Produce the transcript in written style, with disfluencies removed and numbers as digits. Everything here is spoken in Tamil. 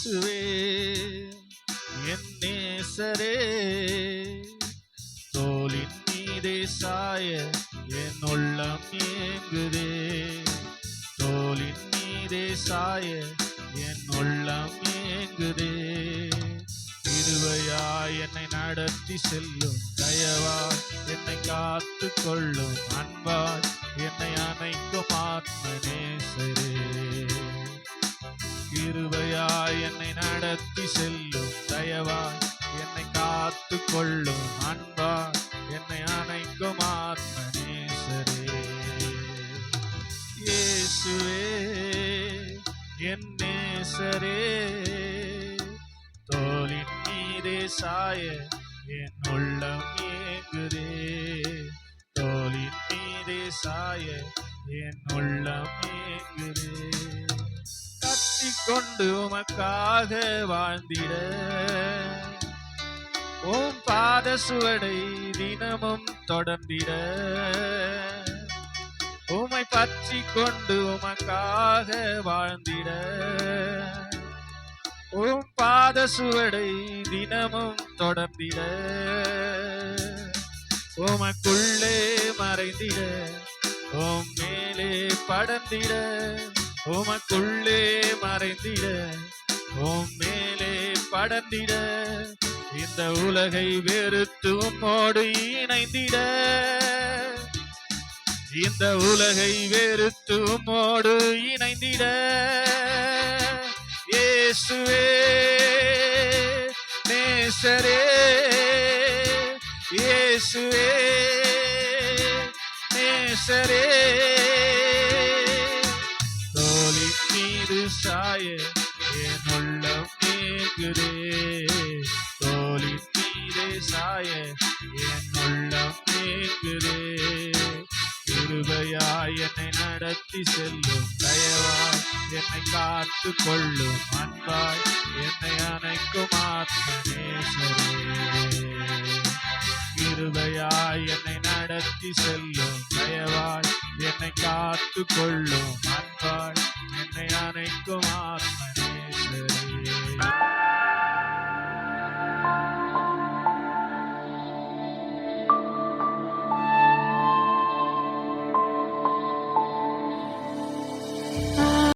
இயேசுவே என் நேசரே, தோளின் மீதே சாய என் உள்ளம் ஏங்குதே, தோளின் மீதே சாய என் உள்ளம் ஏங்குதே. கிருபையாய் என்னை நடத்தி செல்லும், தயவாய் என்னை காத்து கொள்ளும், அன்பாய் என்னை அணைக்கும் ஆத்ம நேசரே. கிருபையாய் என்னை நடத்தி செல்லும், தயவாய் என்னை காத்து கொள்ளும், அன்பாய் என்னை அணைக்கும் ஆத்ம நேசரே. இயேசுவே என் நேசரே, தோளின் மீதே சாய என் உள்ளம் ஏங்குதே, தோளின் மீதே சாய என் உள்ளம் ஏங்குதே. கத்திக்கொண்டு உமக்காக வாழ்ந்திட, உம் பாத சுவடை தினமும் தொடர்ந்திட, உமை பற்றி கொண்டு உமக்காக வாழ்ந்திட, உம் பாத சுவடை தினமும் தொடர்ந்திட, உமக்குள்ளே மறைந்திட, உம் மேலே படர்ந்திட, உமக்குள்ளே மறைந்திட, உம் மேலே படர்ந்திட, இந்த உலகை வெறுத்து உம்மோடு இணைந்திட, இந்த உலகை வெறுத்து உம்மோடு இணைந்திட. இயேசுவே நேசரே, இயேசுவே நேசரே, தோளின் மீது சாய என் உள்ளம் ஏங்குதே, தோளின் மீதே சாய என் உள்ளம் ஏங்குதே. கிருபையாய் என்னை நடத்தி செல்லும், தயவாய் என்னை காத்து கொள்ளும், அன்பாய் என்னை அணைக்கும் ஆத்ம நேசரே. கிருபையாய் என்னை நடத்தி செல்லும், தயவாய் என்னை காத்து கொள்ளும், அன்பாய் என்னை அணைக்கும் ஆத்ம நேசரே.